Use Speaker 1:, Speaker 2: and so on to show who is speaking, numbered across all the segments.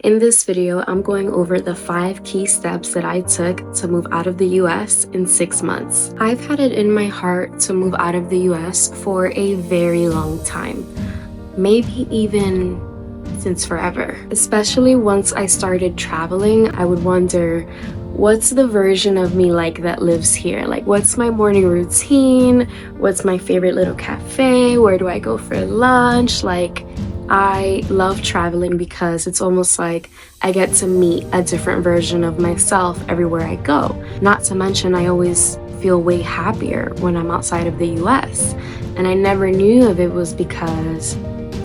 Speaker 1: In this video, I'm going over the 5 key steps that I took to move out of the US in 6 months. I've had it in my heart to move out of the US for a very long time, maybe even since forever. Especially once I started traveling, I would wonder, what's the version of me like that lives here? Like, what's my morning routine? What's my favorite little cafe? Where do I go for lunch? Like, I love traveling because it's almost like I get to meet a different version of myself everywhere I go. Not to mention, I always feel way happier when I'm outside of the US. And I never knew if it was because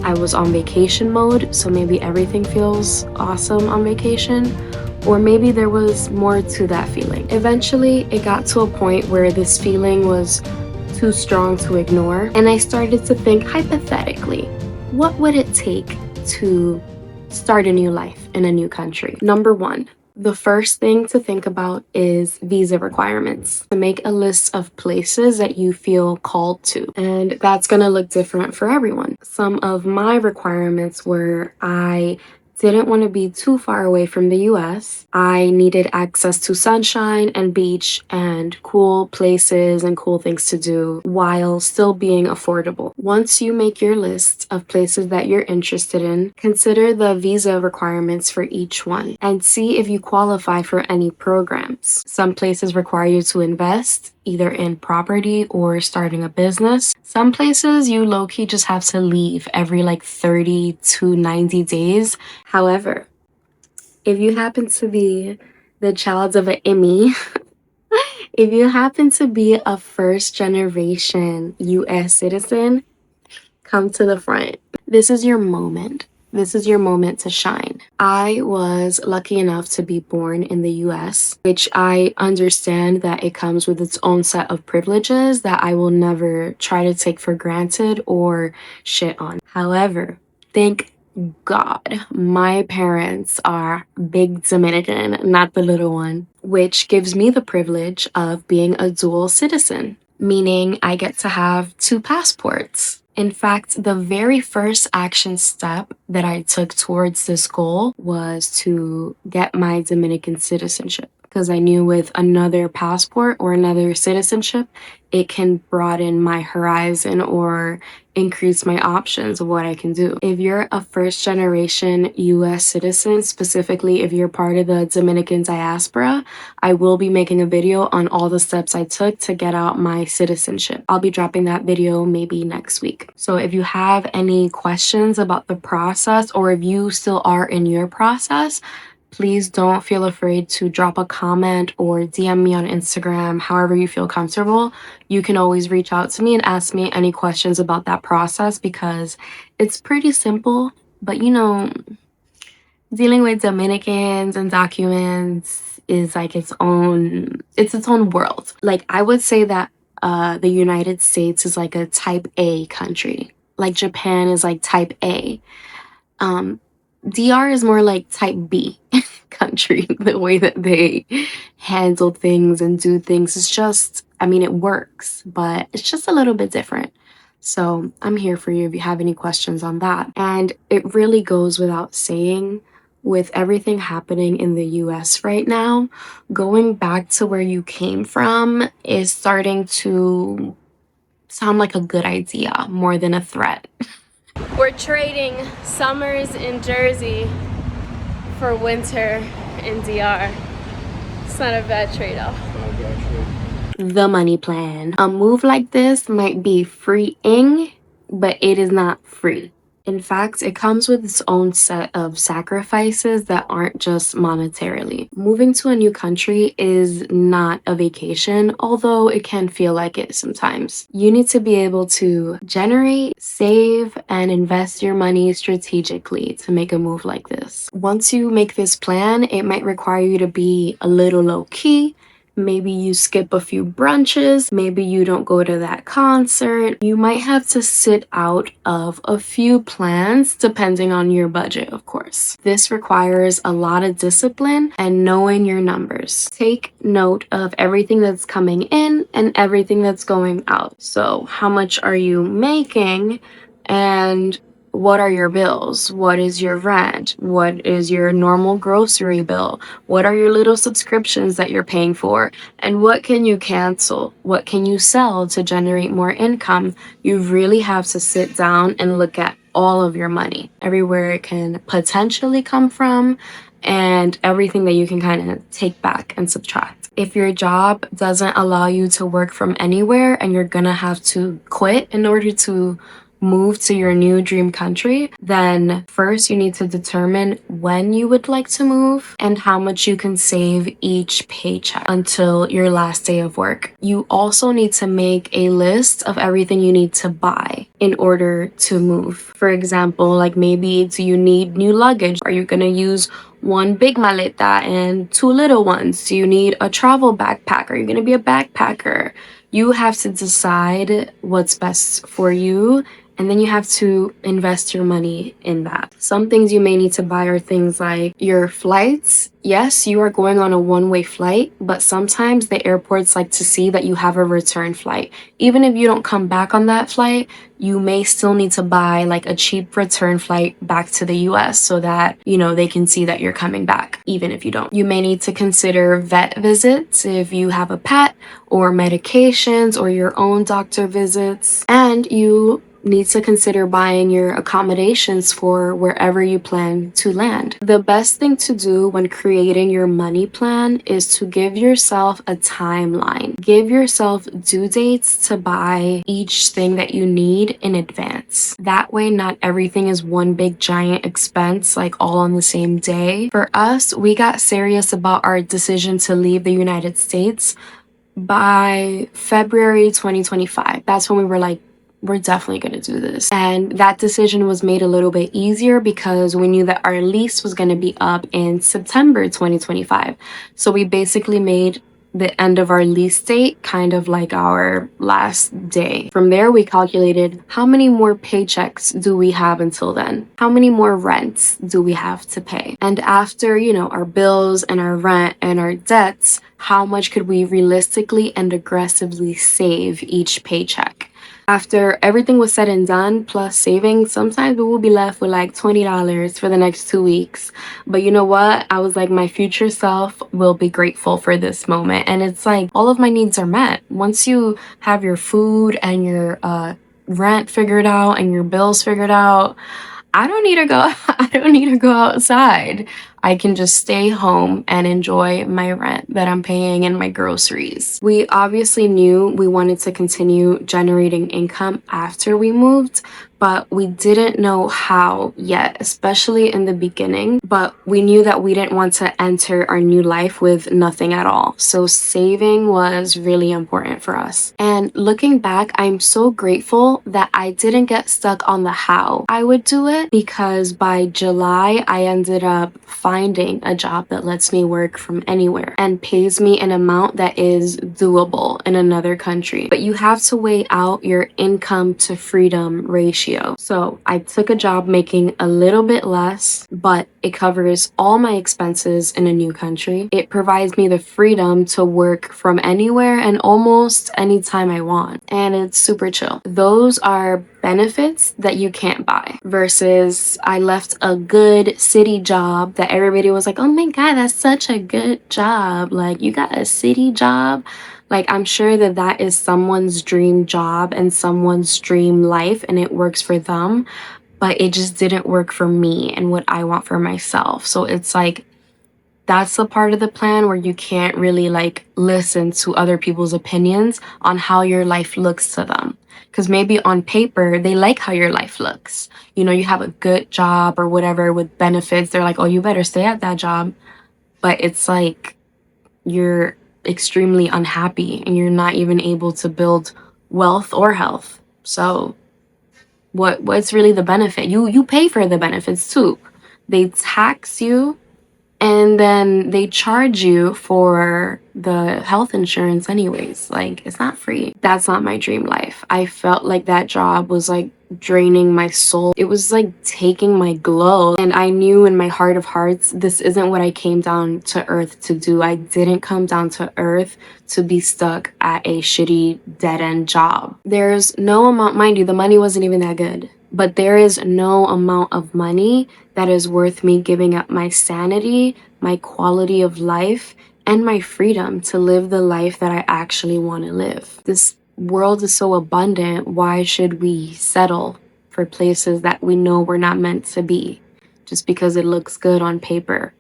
Speaker 1: I was on vacation mode, so maybe everything feels awesome on vacation, or maybe there was more to that feeling. Eventually, it got to a point where this feeling was too strong to ignore, and I started to think hypothetically, what would it take to start a new life in a new country? Number 1. The first thing to think about is visa requirements. To make a list of places that you feel called to, and that's gonna look different for everyone. Some of my requirements were I didn't want to be too far away from the US. I needed access to sunshine and beach and cool places and cool things to do while still being affordable. Once you make your list of places that you're interested in, consider the visa requirements for each one and see if you qualify for any programs. Some places require you to invest either in property or starting a business. Some places you low-key just have to leave every like 30 to 90 days. However, if you happen to be the child of an Emmy, if you happen to be a first-generation US citizen, come to the front. This is your moment. This is your moment to shine. I was lucky enough to be born in the US, which I understand that it comes with its own set of privileges that I will never try to take for granted or shit on. However, thank God, my parents are big Dominican, not the little one, which gives me the privilege of being a dual citizen, meaning I get to have 2 passports. In fact, the very first action step that I took towards this goal was to get my Dominican citizenship, because I knew with another passport or another citizenship, it can broaden my horizon or increase my options of what I can do. If you're a first-generation US citizen, specifically if you're part of the Dominican diaspora, I will be making a video on all the steps I took to get out my citizenship. I'll be dropping that video maybe next week. So if you have any questions about the process, or if you still are in your process, please don't feel afraid to drop a comment or DM me on Instagram, however you feel comfortable. You can always reach out to me and ask me any questions about that process, because it's pretty simple, but you know, dealing with Dominicans and documents is like its own world. Like, I would say that the United States is like a type A country. Like Japan is like type A. DR is more like type B country. The way that they handle things and do things is just, I mean, it works, but it's just a little bit different. So I'm here for you if you have any questions on that. And it really goes without saying, with everything happening in the US right now, going back to where you came from is starting to sound like a good idea more than a threat. We're trading summers in Jersey for winter in DR. It's not a bad trade-off. The money plan. A move like this might be freeing, but it is not free. In fact, it comes with its own set of sacrifices that aren't just monetarily. Moving to a new country is not a vacation, although it can feel like it sometimes. You need to be able to generate, save, and invest your money strategically to make a move like this. Once you make this plan, it might require you to be a little low-key. Maybe you skip a few brunches, maybe you don't go to that concert. You might have to sit out of a few plans depending on your budget, of course. This requires a lot of discipline and knowing your numbers. Take note of everything that's coming in and everything that's going out. So how much are you making, and what are your bills? What is your rent? What is your normal grocery bill? What are your little subscriptions that you're paying for? And what can you cancel? What can you sell to generate more income? You really have to sit down and look at all of your money, everywhere it can potentially come from, and everything that you can kind of take back and subtract. If your job doesn't allow you to work from anywhere and you're gonna have to quit in order to move to your new dream country, then first you need to determine when you would like to move and how much you can save each paycheck until your last day of work. You also need to make a list of everything you need to buy in order to move. For example, like maybe do you need new luggage? Are you gonna use one big maleta and two little ones? Do you need a travel backpack? Are you gonna be a backpacker? You have to decide what's best for you, and then you have to invest your money in that. Some things you may need to buy are things like your flights. Yes, you are going on a one-way flight, but sometimes the airports like to see that you have a return flight. Even if you don't come back on that flight, you may still need to buy like a cheap return flight back to the US so that, they can see that you're coming back, even if you don't. You may need to consider vet visits if you have a pet, or medications, or your own doctor visits. And you need to consider buying your accommodations for wherever you plan to land. The best thing to do when creating your money plan is to give yourself a timeline. Give yourself due dates to buy each thing that you need in advance. That way, not everything is one big giant expense, like all on the same day. For us, we got serious about our decision to leave the United States by February 2025. That's when we were like, we're definitely going to do this. And that decision was made a little bit easier because we knew that our lease was going to be up in September 2025. So we basically made the end of our lease date kind of like our last day. From there, we calculated how many more paychecks do we have until then? How many more rents do we have to pay? And after, our bills and our rent and our debts, how much could we realistically and aggressively save each paycheck? After everything was said and done, plus savings, sometimes we will be left with like $20 for the next 2 weeks. But you know what? I was like, my future self will be grateful for this moment. And it's like, all of my needs are met. Once you have your food and your rent figured out and your bills figured out, I don't need to go I don't need to go outside. I can just stay home and enjoy my rent that I'm paying and my groceries. We obviously knew we wanted to continue generating income after we moved, but we didn't know how yet, especially in the beginning. But we knew that we didn't want to enter our new life with nothing at all. So saving was really important for us. And looking back, I'm so grateful that I didn't get stuck on the how I would do it, because by July, I ended up finding a job that lets me work from anywhere and pays me an amount that is doable in another country. But you have to weigh out your income to freedom ratio. So I took a job making a little bit less, but it covers all my expenses in a new country. It provides me the freedom to work from anywhere and almost anytime I want. And it's super chill. Those are benefits that you can't buy. Versus I left a good city job that everybody was like, oh my God, that's such a good job. Like, you got a city job. Like, I'm sure that that is someone's dream job and someone's dream life, and it works for them, but it just didn't work for me and what I want for myself. So it's like, that's the part of the plan where you can't really like listen to other people's opinions on how your life looks to them. Because maybe on paper, they like how your life looks. You have a good job or whatever with benefits. They're like, oh, you better stay at that job. But it's like you're extremely unhappy and you're not even able to build wealth or health. So what's really the benefit? You pay for the benefits too. They tax you, and then they charge you for the health insurance anyways. Like, it's not free. That's not my dream life. I felt like that job was like draining my soul. It was like taking my glow. And I knew in my heart of hearts, this isn't what I came down to earth to do. I didn't come down to earth to be stuck at a shitty dead-end job. There's no amount, mind you, the money wasn't even that good. But there is no amount of money that is worth me giving up my sanity, my quality of life, and my freedom to live the life that I actually want to live. This world is so abundant. Why should we settle for places that we know we're not meant to be just because it looks good on paper?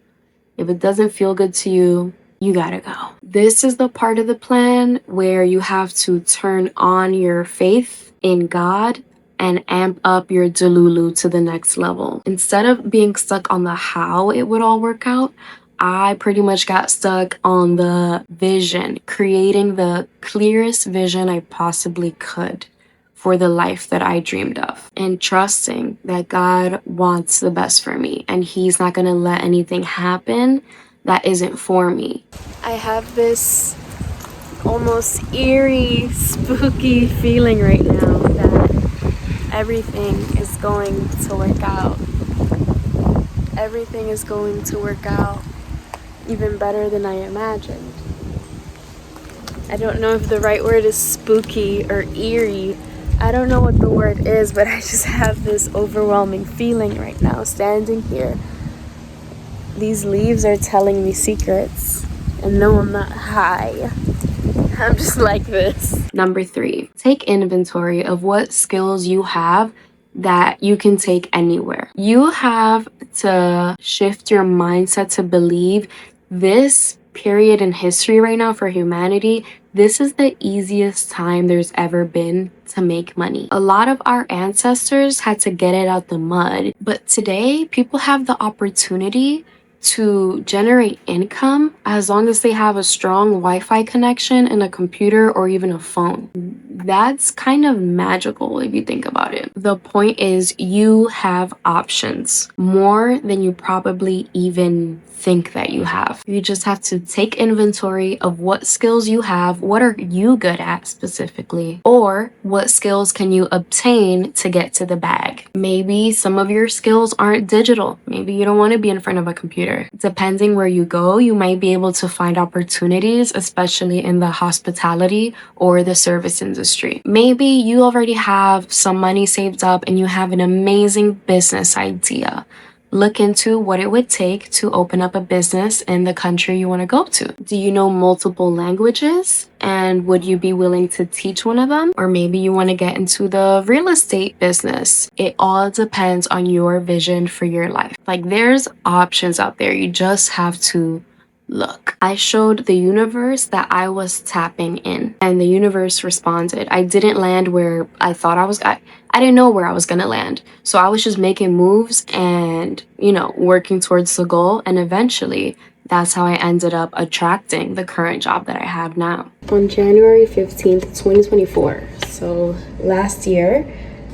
Speaker 1: If it doesn't feel good to you, you gotta go. This is the part of the plan where you have to turn on your faith in God and amp up your delulu to the next level. Instead of being stuck on the how it would all work out, I pretty much got stuck on the vision, creating the clearest vision I possibly could for the life that I dreamed of, and trusting that God wants the best for me and He's not going to let anything happen that isn't for me. I have this almost eerie, spooky feeling right now that everything is going to work out. Everything is going to work out even better than I imagined. I don't know if the right word is spooky or eerie. I don't know what the word is, but I just have this overwhelming feeling right now standing here. These leaves are telling me secrets. And no, I'm not high. I'm just like this. Number 3, take inventory of what skills you have that you can take anywhere. You have to shift your mindset to believe this period in history right now for humanity, this is the easiest time there's ever been to make money. A lot of our ancestors had to get it out the mud, but today people have the opportunity to generate income as long as they have a strong Wi-Fi connection and a computer or even a phone. That's kind of magical if you think about it. The point is you have options, more than you probably even think that you have. You just have to take inventory of what skills you have, what are you good at specifically, or what skills can you obtain to get to the bag. Maybe some of your skills aren't digital. Maybe you don't want to be in front of a computer. Depending where you go, you might be able to find opportunities, especially in the hospitality or the service industry. Maybe you already have some money saved up and you have an amazing business idea. Look into what it would take to open up a business in the country you want to go to. Do you know multiple languages? And would you be willing to teach one of them? Or maybe you want to get into the real estate business. It all depends on your vision for your life. Like, there's options out there. You just have to look. I showed the universe that I was tapping in, and the universe responded. I didn't land where I thought I was. I didn't know where I was gonna land. So I was just making moves and, working towards the goal. And eventually, that's how I ended up attracting the current job that I have now. On January 15th, 2024, so last year,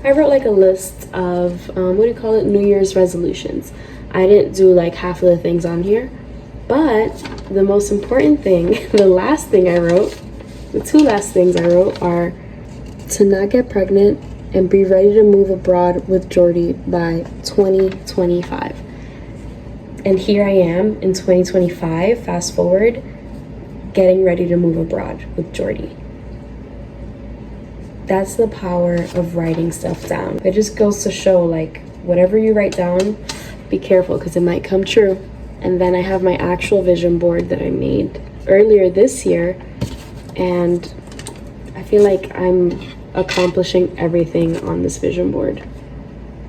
Speaker 1: I wrote like a list of, New Year's resolutions. I didn't do like half of the things on here. But the most important thing, the last thing I wrote, the two last things I wrote are to not get pregnant and be ready to move abroad with Jordy by 2025. And here I am in 2025, fast forward, getting ready to move abroad with Jordy. That's the power of writing stuff down. It just goes to show, like, whatever you write down, be careful because it might come true. And then I have my actual vision board that I made earlier this year, and I feel like I'm accomplishing everything on this vision board.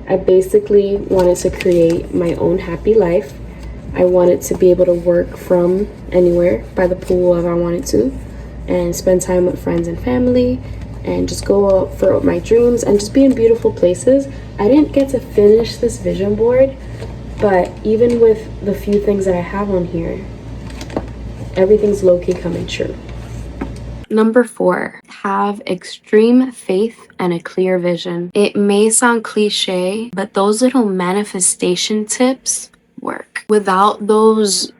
Speaker 1: I basically wanted to create my own happy life. I wanted to be able to work from anywhere, by the pool if I wanted to, and spend time with friends and family, and just go out for my dreams and just be in beautiful places. I didn't get to finish this vision board, but even with the few things that I have on here, everything's low-key coming true. Number 4, have extreme faith and a clear vision. It may sound cliche, but those little manifestation tips work. Without those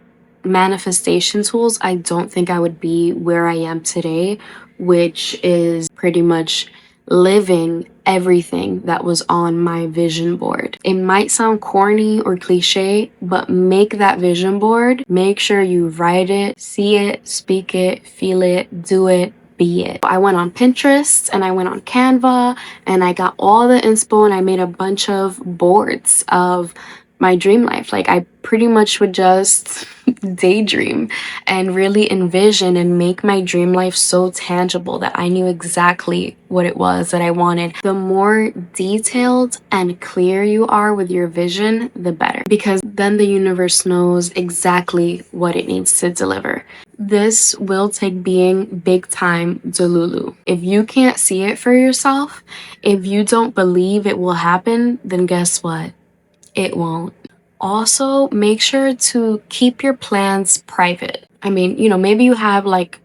Speaker 1: manifestation tools, I don't think I would be where I am today, which is pretty much living everything that was on my vision board. It might sound corny or cliche, but make that vision board. Make sure you write it, see it, speak it, feel it, do it, be it. I went on Pinterest and I went on Canva and I got all the inspo and I made a bunch of boards of my dream life. Like I pretty much would just daydream and really envision and make my dream life so tangible that I knew exactly what it was that I wanted. The more detailed and clear you are with your vision, the better, because then the universe knows exactly what it needs to deliver. This will take being big time Delulu. If you can't see it for yourself, if you don't believe it will happen, then guess what? It won't. Also, make sure to keep your plans private. I mean, maybe you have like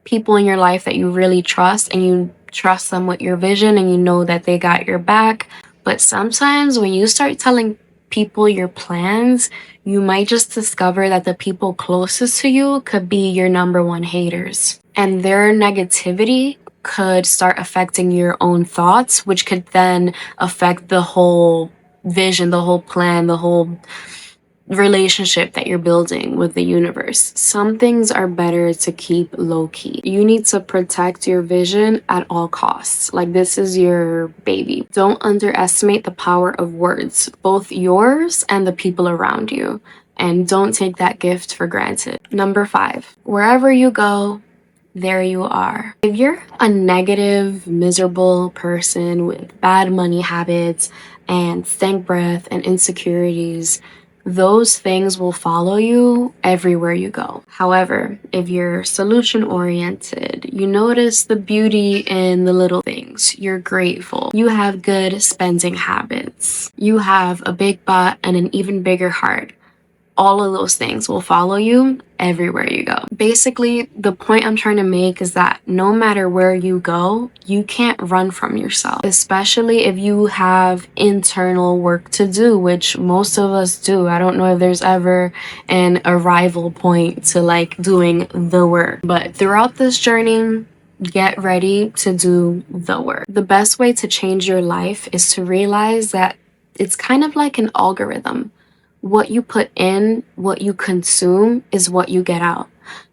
Speaker 1: people in your life that you really trust and you trust them with your vision and you know that they got your back. But sometimes when you start telling people your plans, you might just discover that the people closest to you could be your number one haters. And their negativity could start affecting your own thoughts, which could then affect the whole vision, the whole plan, the whole relationship that you're building with the universe. Some things are better to keep low key. You need to protect your vision at all costs. Like this is your baby. Don't underestimate the power of words, both yours and the people around you. And don't take that gift for granted. Number 5, wherever you go, there you are. If you're a negative, miserable person with bad money habits and stank breath and insecurities, those things will follow you everywhere you go. However, if you're solution oriented, you notice the beauty in the little things, you're grateful, you have good spending habits, you have a big butt and an even bigger heart, all of those things will follow you everywhere you go. Basically, the point I'm trying to make is that no matter where you go, you can't run from yourself, especially if you have internal work to do, which most of us do. I don't know if there's ever an arrival point to like doing the work, but throughout this journey, get ready to do the work. The best way to change your life is to realize that it's kind of like an algorithm. What you put in, what you consume is what you get out.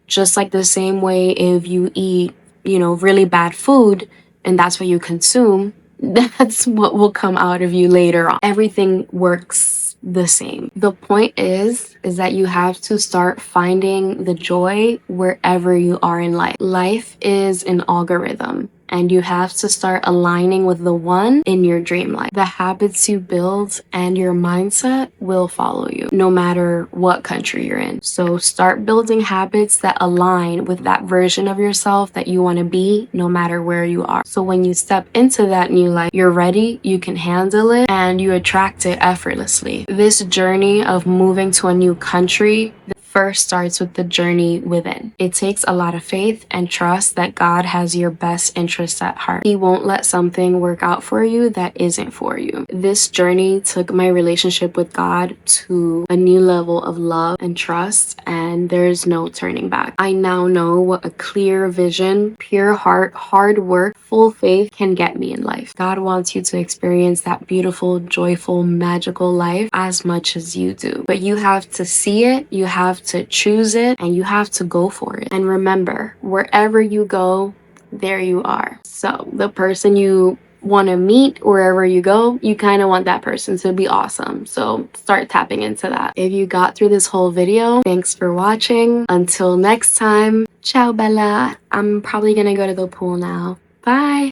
Speaker 1: Just like the same way if you eat, really bad food and that's what you consume, that's what will come out of you later on. Everything works the same. The point is that you have to start finding the joy wherever you are in life. Life is an algorithm, and you have to start aligning with the one in your dream life. The habits you build and your mindset will follow you no matter what country you're in. So start building habits that align with that version of yourself that you want to be no matter where you are. So when you step into that new life, you're ready, you can handle it, and you attract it effortlessly. This journey of moving to a new country first starts with the journey within. It takes a lot of faith and trust that God has your best interests at heart. He won't let something work out for you that isn't for you. This journey took my relationship with God to a new level of love and trust, and there's no turning back. I now know what a clear vision, pure heart, hard work, full faith can get me in life. God wants you to experience that beautiful, joyful, magical life as much as you do. But you have to see it, you have to choose it, and you have to go for it. And remember, wherever you go, there you are. So the person you want to meet wherever you go, you kind of want that person to be awesome. So start tapping into that. If you got through this whole video, thanks for watching. Until next time, ciao Bella. I'm probably gonna go to the pool now. Bye.